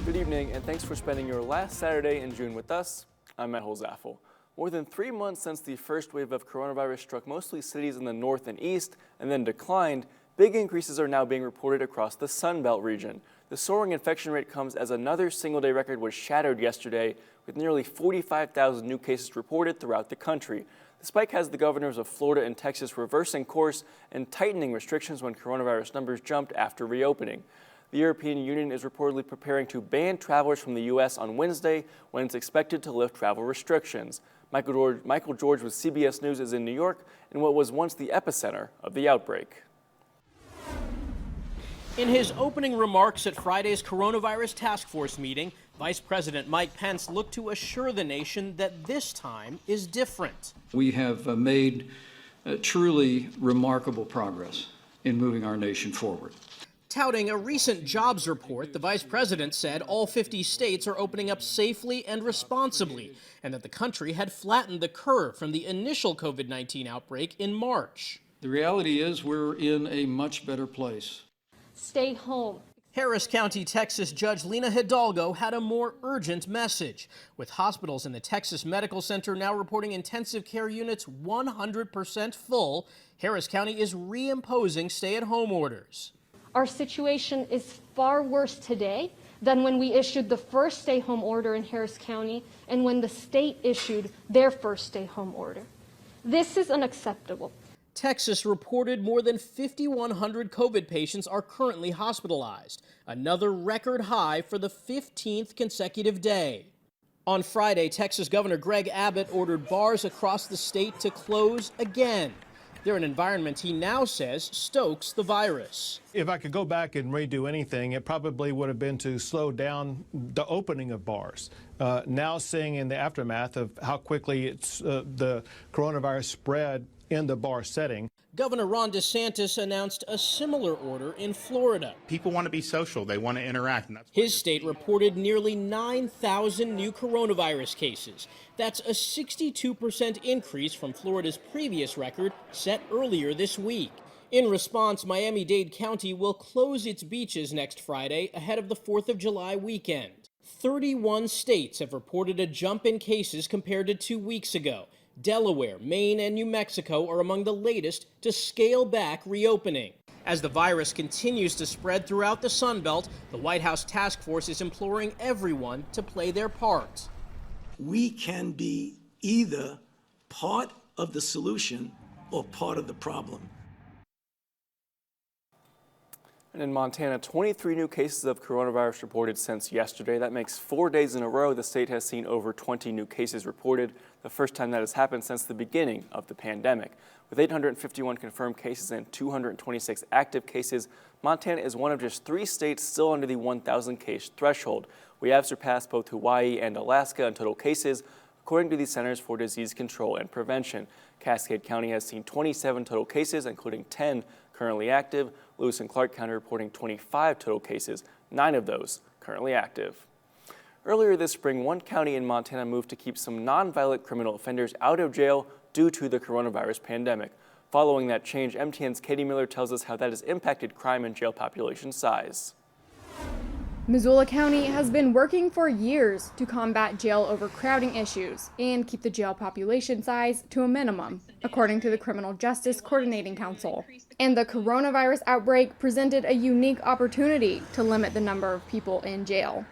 Good evening, and thanks for spending your last Saturday in June with us. I'm Matt Holzaffel. More than 3 months since the first wave of coronavirus struck mostly cities in the north and east and then declined, big increases are now being reported across the Sun Belt region. The soaring infection rate comes as another single-day record was shattered yesterday, with nearly 45,000 new cases reported throughout the country. The spike has the governors of Florida and Texas reversing course and tightening restrictions when coronavirus numbers jumped after reopening. The European Union is reportedly preparing to ban travelers from the U.S. on Wednesday when it's expected to lift travel restrictions. Michael George with CBS News is in New York in what was once the epicenter of the outbreak. In his opening remarks at Friday's coronavirus task force meeting, Vice President Mike Pence looked to assure the nation that this time is different. We have made truly remarkable progress in moving our nation forward. Touting a recent jobs report, the vice president said all 50 states are opening up safely and responsibly, and that the country had flattened the curve from the initial COVID-19 outbreak in March. The reality is we're in a much better place. Stay home. Harris County, Texas Judge Lena Hidalgo had a more urgent message, with hospitals in the Texas Medical Center now reporting intensive care units 100% full. Harris County is reimposing stay-at-home orders. Our situation is far worse today than when we issued the first stay-home order in Harris County and when the state issued their first stay-home order. This is unacceptable. Texas reported more than 5,100 COVID patients are currently hospitalized, another record high for the 15th consecutive day. On Friday, Texas Governor Greg Abbott ordered bars across the state to close again. They're an environment he now says stokes the virus. If I could go back and redo anything, it probably would have been to slow down the opening of bars. Now seeing in the aftermath of how quickly the coronavirus spread in the bar setting. Governor Ron DeSantis announced a similar order in Florida. People want to be social. They want to interact. And His state reported nearly 9,000 new coronavirus cases. That's a 62% increase from Florida's previous record set earlier this week. In response, Miami-Dade County will close its beaches next Friday ahead of the 4th of July weekend. 31 states have reported a jump in cases compared to 2 weeks ago. Delaware, Maine, and New Mexico are among the latest to scale back reopening. As the virus continues to spread throughout the Sun Belt, the White House task force is imploring everyone to play their part. We can be either part of the solution or part of the problem. And in Montana, 23 new cases of coronavirus reported since yesterday. That makes 4 days in a row the state has seen over 20 new cases reported, the first time that has happened since the beginning of the pandemic. With 851 confirmed cases and 226 active cases, Montana is one of just 3 states still under the 1,000 case threshold. We have surpassed both Hawaii and Alaska in total cases, according to the Centers for Disease Control and Prevention. Cascade County has seen 27 total cases, including 10 currently active. Lewis and Clark County reporting 25 total cases, 9 of those currently active. Earlier this spring, one county in Montana moved to keep some nonviolent criminal offenders out of jail due to the coronavirus pandemic. Following that change, MTN's Katie Miller tells us how that has impacted crime and jail population size. Missoula County has been working for years to combat jail overcrowding issues and keep the jail population size to a minimum, according to the Criminal Justice Coordinating Council. And the coronavirus outbreak presented a unique opportunity to limit the number of people in jail.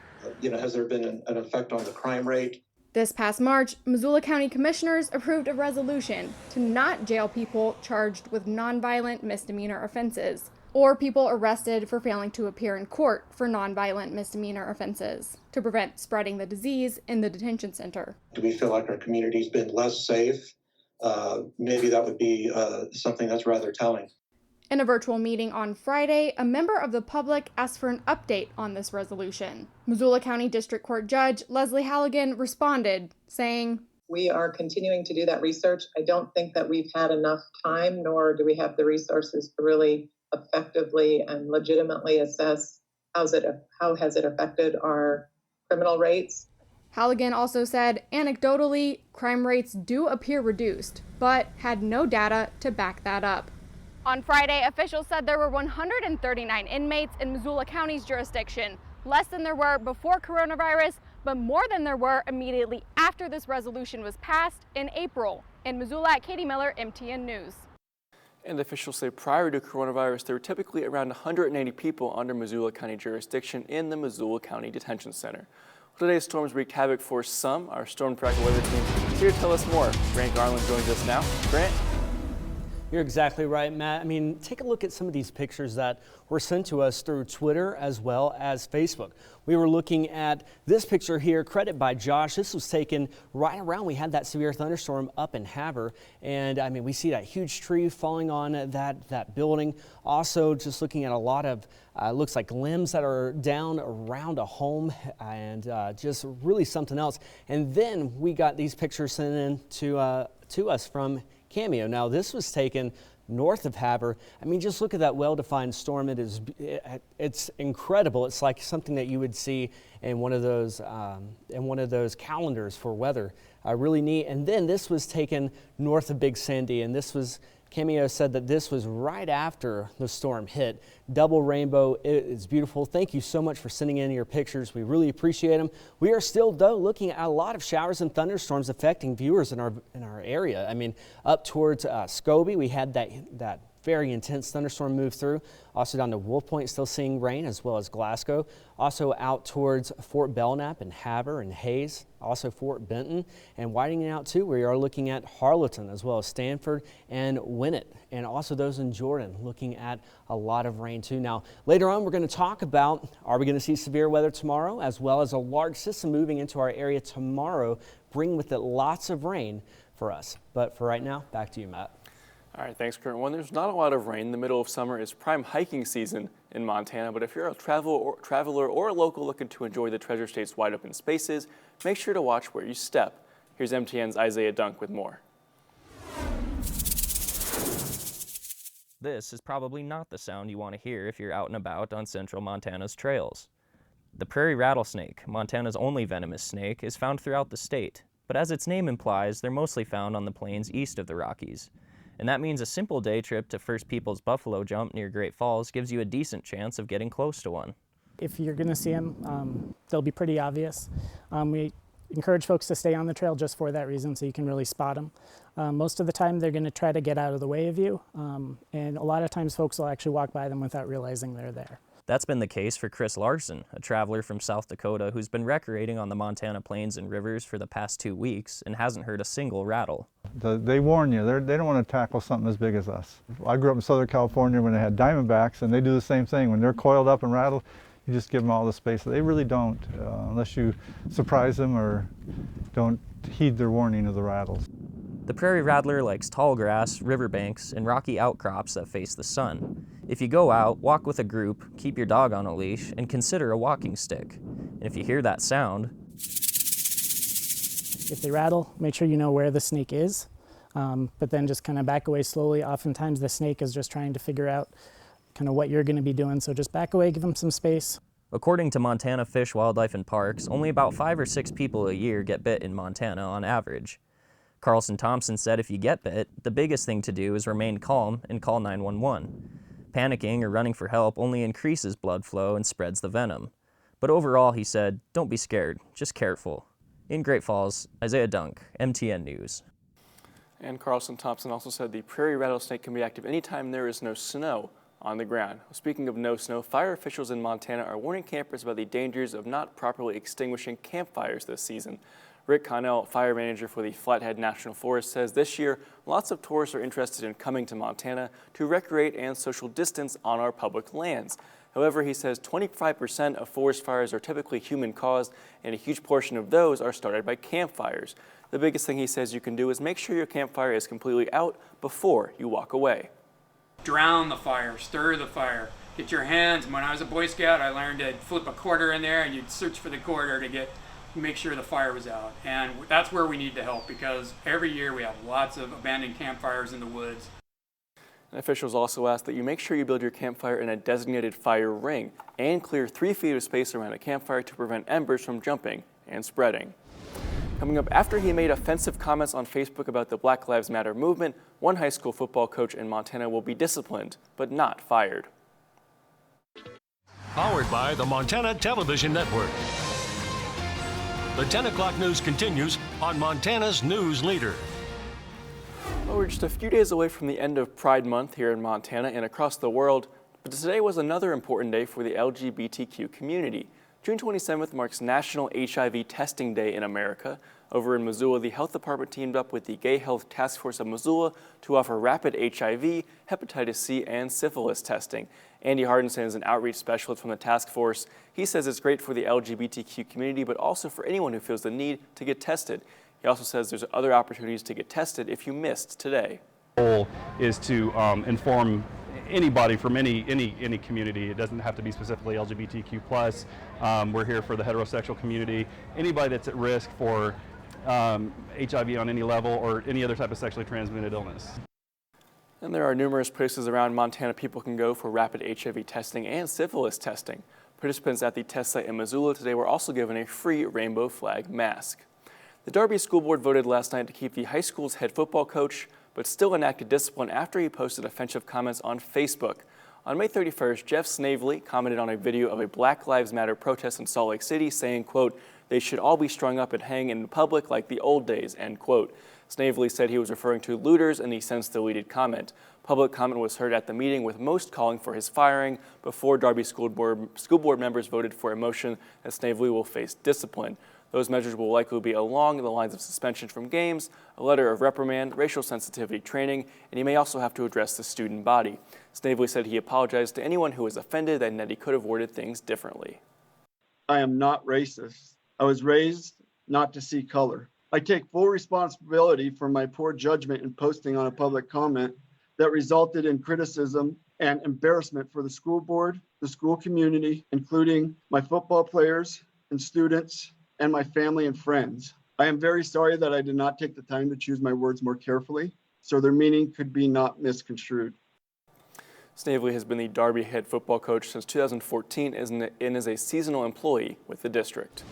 Has there been an effect on the crime rate? This past March, Missoula County Commissioners approved a resolution to not jail people charged with nonviolent misdemeanor offenses, or people arrested for failing to appear in court for nonviolent misdemeanor offenses, to prevent spreading the disease in the detention center. Do we feel like our community's been less safe? Maybe that would be something that's rather telling. In a virtual meeting on Friday, a member of the public asked for an update on this resolution. Missoula County District Court Judge Leslie Halligan responded, saying, "We are continuing to do that research. I don't think that we've had enough time, nor do we have the resources to really effectively and legitimately assess how has it affected our criminal rates." Halligan also said, anecdotally, crime rates do appear reduced, but had no data to back that up. On Friday, officials said there were 139 inmates in Missoula County's jurisdiction, less than there were before coronavirus, but more than there were immediately after this resolution was passed in April. In Missoula, Katie Miller, MTN News. And officials say prior to coronavirus, there were typically around 180 people under Missoula County jurisdiction in the Missoula County Detention Center. Well, today's storms wreaked havoc for some. Our Storm Tracker weather team is here to tell us more. Grant Garland joins us now. Grant? You're exactly right, Matt. I mean, take a look at some of these pictures that were sent to us through Twitter as well as Facebook. We were looking at this picture here, credit by Josh. This was taken right around we had that severe thunderstorm up in Havre. And I mean, we see that huge tree falling on that building. Also, just looking at a lot of, looks like limbs that are down around a home, and just really something else. And then we got these pictures sent in to us from Cameo. Now, this was taken north of Havre. I mean, just look at that well-defined storm. It's incredible. It's like something that you would see in one of those calendars for weather. Really neat. And then this was taken north of Big Sandy, and this was, Cameo said that this was right after the storm hit. Double rainbow. It's beautiful. Thank you so much for sending in your pictures. We really appreciate them. We are still, though, looking at a lot of showers and thunderstorms affecting viewers in our area. I mean, up towards Scobie, we had that very intense thunderstorm move through. Also down to Wolf Point, still seeing rain, as well as Glasgow. Also out towards Fort Belknap and Havre and Hayes. Also Fort Benton, and widening out too, we are looking at Harleton, as well as Stanford and Winnett, and also those in Jordan, looking at a lot of rain too. Now, later on, we're going to talk about, are we going to see severe weather tomorrow, as well as a large system moving into our area tomorrow, bringing with it lots of rain for us. But for right now, back to you, Matt. All right, thanks, Kurt. When there's not a lot of rain, the middle of summer is prime hiking season in Montana, but if you're a traveler or a local looking to enjoy the Treasure State's wide open spaces, make sure to watch where you step. Here's MTN's Isaiah Dunk with more. This is probably not the sound you want to hear if you're out and about on central Montana's trails. The prairie rattlesnake, Montana's only venomous snake, is found throughout the state, but as its name implies, they're mostly found on the plains east of the Rockies. And that means a simple day trip to First Peoples Buffalo Jump near Great Falls gives you a decent chance of getting close to one. If you're going to see them, they'll be pretty obvious. We encourage folks to stay on the trail just for that reason, so you can really spot them. Most of the time they're going to try to get out of the way of you, and a lot of times folks will actually walk by them without realizing they're there. That's been the case for Chris Larson, a traveler from South Dakota who's been recreating on the Montana plains and rivers for the past 2 weeks and hasn't heard a single rattle. They warn you, they don't want to tackle something as big as us. I grew up in Southern California when they had diamondbacks, and they do the same thing. When they're coiled up and rattled, you just give them all the space. They really don't, unless you surprise them or don't heed their warning of the rattles. The prairie rattler likes tall grass, riverbanks, and rocky outcrops that face the sun. If you go out, walk with a group, keep your dog on a leash, and consider a walking stick. And if you hear that sound, if they rattle, make sure you know where the snake is, but then just kind of back away slowly. Oftentimes the snake is just trying to figure out kind of what you're going to be doing, so just back away, give them some space. According to Montana Fish, Wildlife, and Parks, only about 5 or 6 people a year get bit in Montana on average. Carlson Thompson said if you get bit, the biggest thing to do is remain calm and call 911. Panicking or running for help only increases blood flow and spreads the venom. But overall, he said, don't be scared, just careful. In Great Falls, Isaiah Dunk, MTN News. And Carlson Thompson also said the prairie rattlesnake can be active anytime there is no snow on the ground. Speaking of no snow, fire officials in Montana are warning campers about the dangers of not properly extinguishing campfires this season. Rick Connell, fire manager for the Flathead National Forest, says this year lots of tourists are interested in coming to Montana to recreate and social distance on our public lands. However, he says 25% of forest fires are typically human-caused, and a huge portion of those are started by campfires. The biggest thing he says you can do is make sure your campfire is completely out before you walk away. Drown the fire, stir the fire, get your hands. When I was a Boy Scout, I learned to flip a quarter in there and you'd search for the quarter to make sure the fire was out. And that's where we need to help, because every year we have lots of abandoned campfires in the woods. And officials also ask that you make sure you build your campfire in a designated fire ring and clear 3 feet of space around a campfire to prevent embers from jumping and spreading. Coming up, after he made offensive comments on Facebook about the Black Lives Matter movement, one high school football coach in Montana will be disciplined, but not fired. Powered by the Montana Television Network. The 10 o'clock news continues on Montana's news leader. Well, we're just a few days away from the end of Pride Month here in Montana and across the world, but today was another important day for the LGBTQ community. June 27th marks National HIV Testing Day in America. Over in Missoula, the health department teamed up with the Gay Health Task Force of Missoula to offer rapid HIV, hepatitis C, and syphilis testing. Andy Hardinson is an outreach specialist from the task force. He says it's great for the LGBTQ community, but also for anyone who feels the need to get tested. He also says there's other opportunities to get tested if you missed today. The goal is to inform anybody from any community. It doesn't have to be specifically LGBTQ+. We're here for the heterosexual community. Anybody that's at risk for HIV on any level or any other type of sexually transmitted illness. And there are numerous places around Montana people can go for rapid HIV testing and syphilis testing. Participants at the test site in Missoula today were also given a free rainbow flag mask. The Darby School Board voted last night to keep the high school's head football coach, but still enacted discipline after he posted offensive comments on Facebook. On May 31st, Jeff Snavely commented on a video of a Black Lives Matter protest in Salt Lake City saying, quote, "They should all be strung up and hang in public like the old days," end quote. Snavely said he was referring to looters in the since deleted comment. Public comment was heard at the meeting, with most calling for his firing before Darby School Board members voted for a motion that Snavely will face discipline. Those measures will likely be along the lines of suspension from games, a letter of reprimand, racial sensitivity training, and he may also have to address the student body. Snavely said he apologized to anyone who was offended and that he could have worded things differently. I am not racist. I was raised not to see color. I take full responsibility for my poor judgment in posting on a public comment that resulted in criticism and embarrassment for the school board, the school community, including my football players and students, and my family and friends. I am very sorry that I did not take the time to choose my words more carefully, so their meaning could be not misconstrued. Snavely has been the Darby head football coach since 2014 and is a seasonal employee with the district.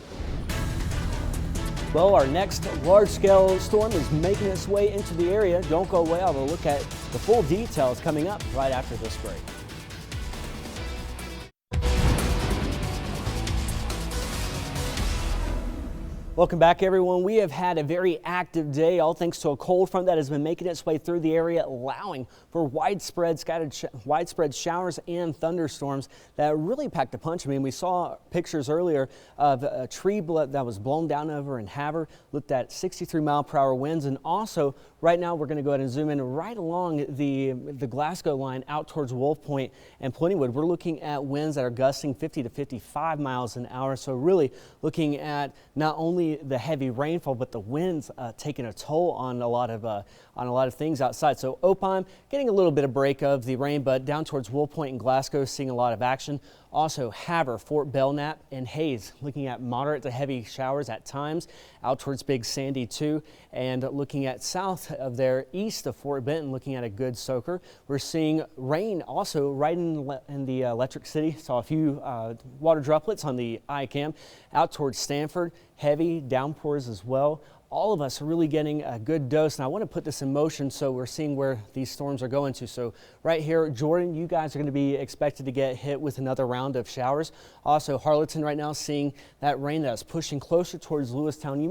Well, our next large-scale storm is making its way into the area. Don't go away. I'll look at the full details coming up right after this break. Welcome back, everyone. We have had a very active day, all thanks to a cold front that has been making its way through the area, allowing for widespread showers and thunderstorms that really packed a punch. I mean, we saw pictures earlier of a tree that was blown down over in Havre, looked at 63-mile-per-hour winds, and also right now we're going to go ahead and zoom in right along the Glasgow line out towards Wolf Point and Plentywood. We're looking at winds that are gusting 50 to 55 miles an hour, so really looking at not only the heavy rainfall, but the winds taking a toll on a lot of things outside. So Opheim getting a little bit of break of the rain, but down towards Wolf Point and Glasgow seeing a lot of action. Also Havre, Fort Belknap, and Hayes looking at moderate to heavy showers at times out towards Big Sandy too, and looking at south of there, east of Fort Benton, looking at a good soaker. We're seeing rain also right in the Electric City. Saw a few water droplets on the iCam out towards Stanford. Heavy downpours as well. All of us are really getting a good dose, and I want to put this in motion so we're seeing where these storms are going to. So right here, Jordan, you guys are going to be expected to get hit with another round of showers. Also, Harleton right now seeing that rain that is pushing closer towards Lewistown. You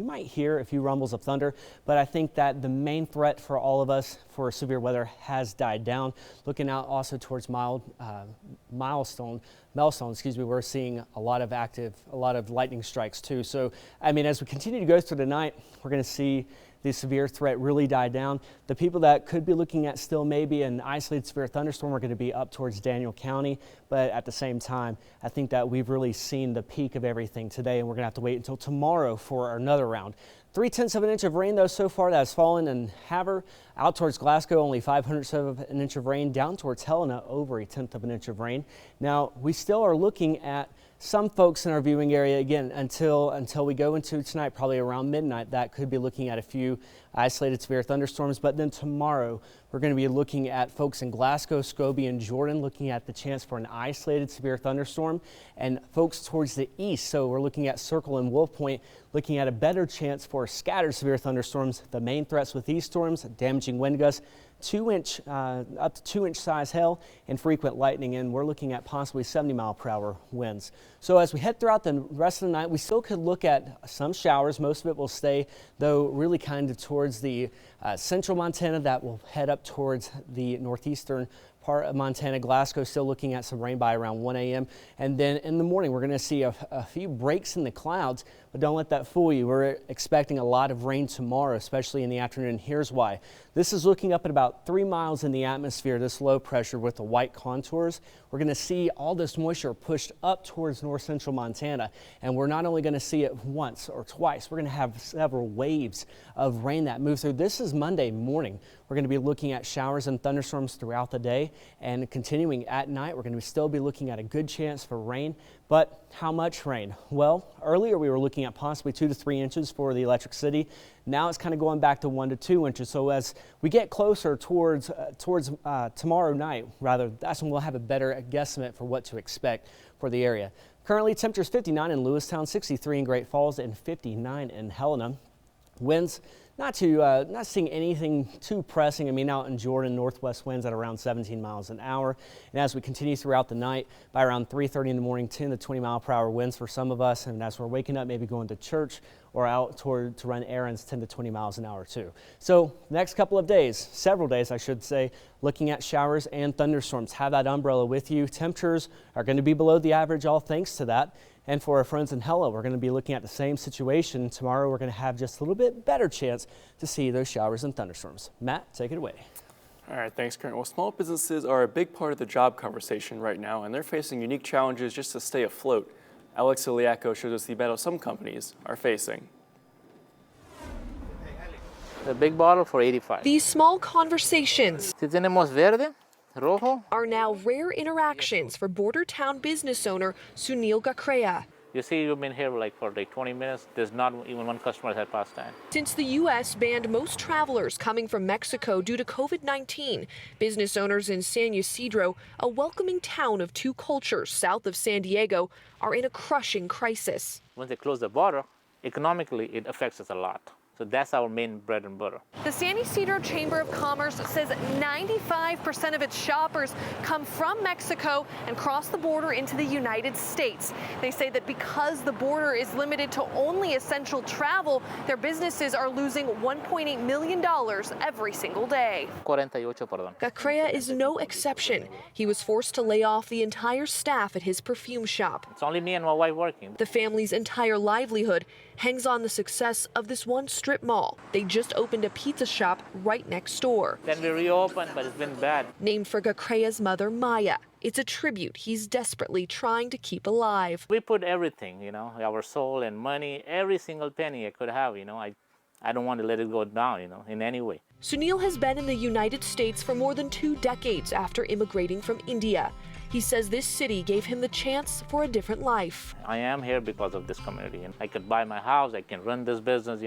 might hear a few rumbles of thunder, but I think that the main threat for all of us for severe weather has died down. Looking out also towards Milestone, we're seeing a lot of lightning strikes too. So, I mean, as we continue to go through the night, we're going to see the severe threat really die down. The people that could be looking at still maybe an isolated severe thunderstorm are going to be up towards Daniel County. But at the same time, I think that we've really seen the peak of everything today, and we're going to have to wait until tomorrow for another round. 0.3 of an inch of rain, though, so far that has fallen in Havre. Out towards Glasgow, only 0.05 of an inch of rain. Down towards Helena, over 0.1 of an inch of rain. Now, we still are looking at some folks in our viewing area, again, until we go into tonight, probably around midnight, that could be looking at a few isolated severe thunderstorms. But then tomorrow, we're going to be looking at folks in Glasgow, Scobie, and Jordan, looking at the chance for an isolated severe thunderstorm, and folks towards the east. So we're looking at Circle and Wolf Point, looking at a better chance for scattered severe thunderstorms. The main threats with these storms, damaging wind gusts up to 2-inch size hail and frequent lightning, and we're looking at possibly 70-mile-per-hour winds. So as we head throughout the rest of the night, we still could look at some showers. Most of it will stay, though, really kind of towards the central Montana. That will head up towards the northeastern part of Montana. Glasgow still looking at some rain by around 1 a.m. And then in the morning, we're going to see a few breaks in the clouds, but don't let that fool you. We're expecting a lot of rain tomorrow, especially in the afternoon. Here's why. This is looking up at about 3 miles in the atmosphere, this low pressure with the white contours. We're going to see all this moisture pushed up towards north central Montana, and we're not only going to see it once or twice, we're going to have several waves of rain that move through. This is Monday morning. We're going to be looking at showers and thunderstorms throughout the day, and continuing at night, we're going to still be looking at a good chance for rain. But how much rain? Well, earlier we were looking at possibly 2 to 3 inches for the Electric City. Now it's kind of going back to 1 to 2 inches. So as we get closer towards tomorrow night, rather, that's when we'll have a better guesstimate for what to expect for the area. Currently, temperatures 59 in Lewistown, 63 in Great Falls, and 59 in Helena. Winds, not seeing anything too pressing. I mean, out in Jordan, northwest winds at around 17 miles an hour. And as we continue throughout the night, by around 3:30 in the morning, 10 to 20 mile per hour winds for some of us. And as we're waking up, maybe going to church or out to run errands, 10 to 20 miles an hour too. So next couple of days, several days, I should say, looking at showers and thunderstorms. Have that umbrella with you. Temperatures are going to be below the average, all thanks to that. And for our friends in Hella, we're going to be looking at the same situation. Tomorrow, we're going to have just a little bit better chance to see those showers and thunderstorms. Matt, take it away. All right, thanks, Karen. Well, small businesses are a big part of the job conversation right now, and they're facing unique challenges just to stay afloat. Alex Iliaco shows us the battle some companies are facing. The big bottle for 85. These small conversations Si tenemos verde, rojo. are now rare interactions for border town business owner Sunil Gakrea. You see, you've been here for 20 minutes. There's not even one customer that passed time. Since the U.S. banned most travelers coming from Mexico due to COVID-19, business owners in San Ysidro, a welcoming town of two cultures south of San Diego, are in a crushing crisis. Once they close the border, economically, it affects us a lot. So that's our main bread and butter. The San Ysidro Chamber of Commerce says 95% of its shoppers come from Mexico and cross the border into the United States. They say that because the border is limited to only essential travel, their businesses are losing $1.8 million every single day. 48, perdón. Gakrea is no exception. He was forced to lay off the entire staff at his perfume shop. It's only me and my wife working. The family's entire livelihood hangs on the success of this one strip mall. They just opened a pizza shop right next door. Then we reopened, but it's been bad. Named for Gakrea's mother, Maya. It's a tribute he's desperately trying to keep alive. We put everything, our soul and money, every single penny I could have, I don't want to let it go down, in any way. Sunil has been in the United States for more than 2 decades after immigrating from India. He says this city gave him the chance for a different life. I am here because of this community, and I could buy my house, I can run this business,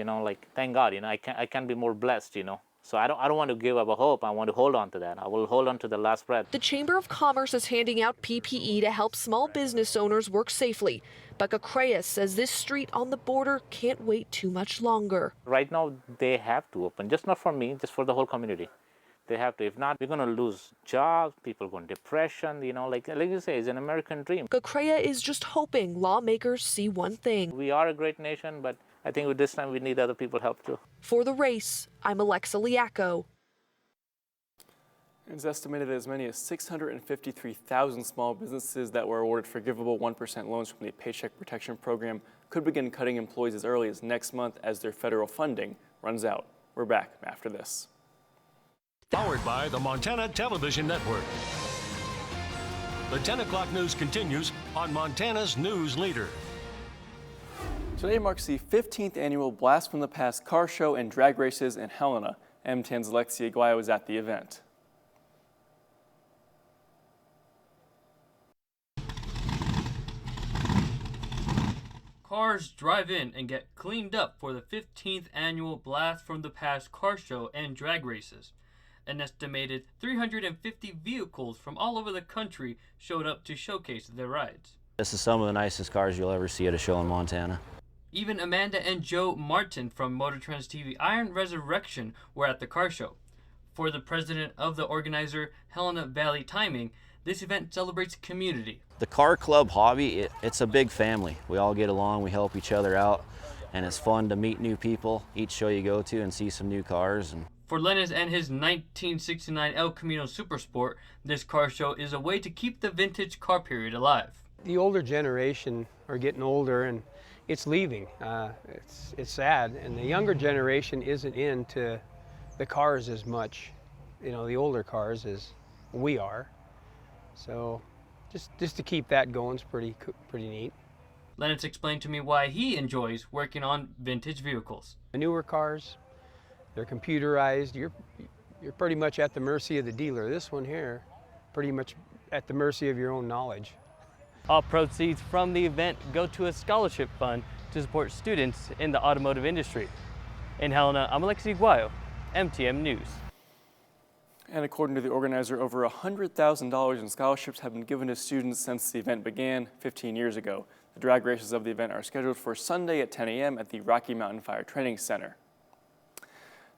thank God, I can't be more blessed, So I don't want to give up a hope. I want to hold on to that. I will hold on to the last breath. The Chamber of Commerce is handing out PPE to help small business owners work safely. But Gakrea says this street on the border can't wait too much longer. Right now, they have to open, just not for me, just for the whole community. They have to. If not, we're going to lose jobs, people go in depression, like you say, it's an American dream. Gakrea is just hoping lawmakers see one thing. We are a great nation, but I think with this time we need other people's help too. For The Race, I'm Alexa Liaco. It's estimated as many as 653,000 small businesses that were awarded forgivable 1% loans from the Paycheck Protection Program could begin cutting employees as early as next month as their federal funding runs out. We're back after this. Powered by the Montana Television Network. The 10 o'clock news continues on Montana's News Leader. Today marks the 15th annual Blast from the Past car show and drag races in Helena. M10's Alexia Aguayo was at the event. Cars drive in and get cleaned up for the 15th annual Blast from the Past car show and drag races. An estimated 350 vehicles from all over the country showed up to showcase their rides. This is some of the nicest cars you'll ever see at a show in Montana. Even Amanda and Joe Martin from Motor Trends TV Iron Resurrection were at the car show. For the president of the organizer, Helena Valley Timing, this event celebrates community. The car club hobby, it's a big family. We all get along, we help each other out, and it's fun to meet new people each show you go to and see some new cars. For Lennis and his 1969 El Camino Supersport, this car show is a way to keep the vintage car period alive. The older generation are getting older and it's leaving. It's sad, and the younger generation isn't into the cars as much, the older cars as we are. So just to keep that going is pretty neat. Lennox explained to me why he enjoys working on vintage vehicles. The newer cars, they're computerized. You're pretty much at the mercy of the dealer. This one here, pretty much at the mercy of your own knowledge. All proceeds from the event go to a scholarship fund to support students in the automotive industry. In Helena, I'm Alexi Guayo, MTM News. And according to the organizer, over $100,000 in scholarships have been given to students since the event began 15 years ago. The drag races of the event are scheduled for Sunday at 10 a.m. at the Rocky Mountain Fire Training Center.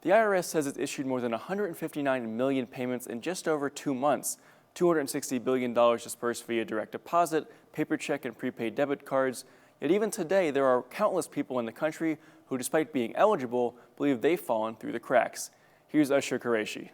The IRS says it's issued more than 159 million payments in just over 2 months. $260 billion dispersed via direct deposit, paper check, and prepaid debit cards. Yet even today, there are countless people in the country who, despite being eligible, believe they've fallen through the cracks. Here's Usher Qureshi.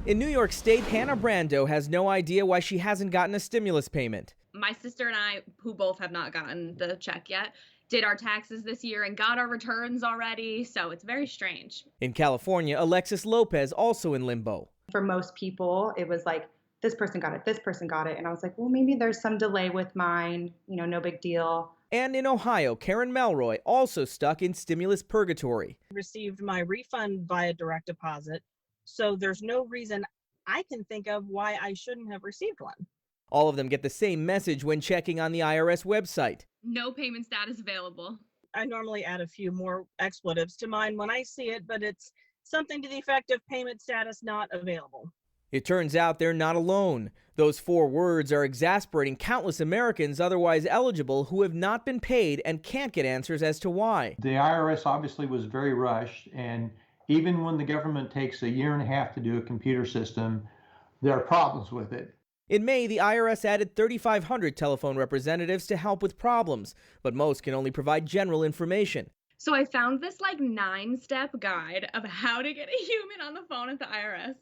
In New York State, Hannah Brando has no idea why she hasn't gotten a stimulus payment. My sister and I, who both have not gotten the check yet, did our taxes this year and got our returns already, so it's very strange. In California, Alexis Lopez also in limbo. For most people, it was like, this person got it, this person got it. And I was like, well, maybe there's some delay with mine, no big deal. And in Ohio, Karen Melroy also stuck in stimulus purgatory. Received my refund via direct deposit, so there's no reason I can think of why I shouldn't have received one. All of them get the same message when checking on the IRS website. No payment status available. I normally add a few more expletives to mine when I see it, but it's something to the effect of payment status not available. It turns out they're not alone. Those 4 words are exasperating countless Americans otherwise eligible who have not been paid and can't get answers as to why. The IRS obviously was very rushed, and even when the government takes 1.5 years to do a computer system, there are problems with it. In May, the IRS added 3,500 telephone representatives to help with problems, but most can only provide general information. So I found this 9-step guide of how to get a human on the phone at the IRS.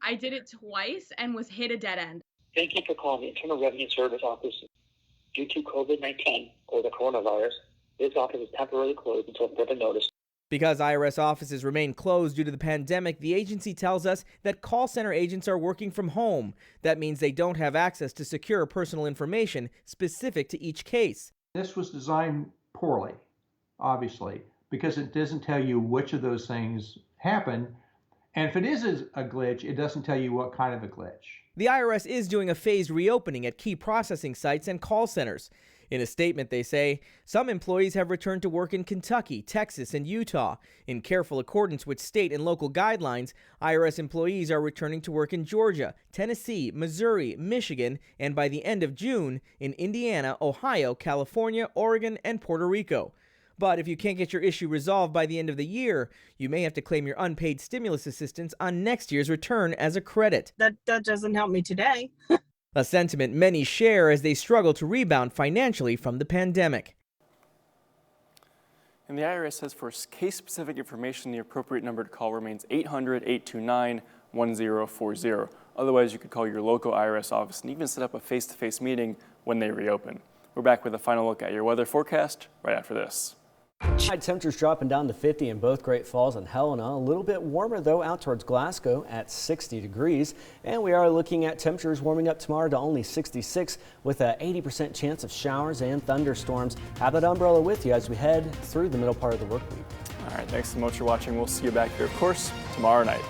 I did it twice and was hit a dead end. Thank you for calling the Internal Revenue Service office. Due to COVID-19 or the coronavirus, this office is temporarily closed until further notice. Because IRS offices remain closed due to the pandemic, the agency tells us that call center agents are working from home. That means they don't have access to secure personal information specific to each case. This was designed poorly, obviously, because it doesn't tell you which of those things happen. And if it is a glitch, it doesn't tell you what kind of a glitch. The IRS is doing a phased reopening at key processing sites and call centers. In a statement, they say, some employees have returned to work in Kentucky, Texas, and Utah. In careful accordance with state and local guidelines, IRS employees are returning to work in Georgia, Tennessee, Missouri, Michigan, and by the end of June, in Indiana, Ohio, California, Oregon, and Puerto Rico. But if you can't get your issue resolved by the end of the year, you may have to claim your unpaid stimulus assistance on next year's return as a credit. That doesn't help me today. A sentiment many share as they struggle to rebound financially from the pandemic. And the IRS says for case-specific information, the appropriate number to call remains 800-829-1040. Otherwise, you could call your local IRS office and even set up a face-to-face meeting when they reopen. We're back with a final look at your weather forecast right after this. Temperatures dropping down to 50 in both Great Falls and Helena. A little bit warmer, though, out towards Glasgow at 60 degrees. And we are looking at temperatures warming up tomorrow to only 66 with an 80% chance of showers and thunderstorms. Have that umbrella with you as we head through the middle part of the work week. All right, thanks so much for watching. We'll see you back here, of course, tomorrow night.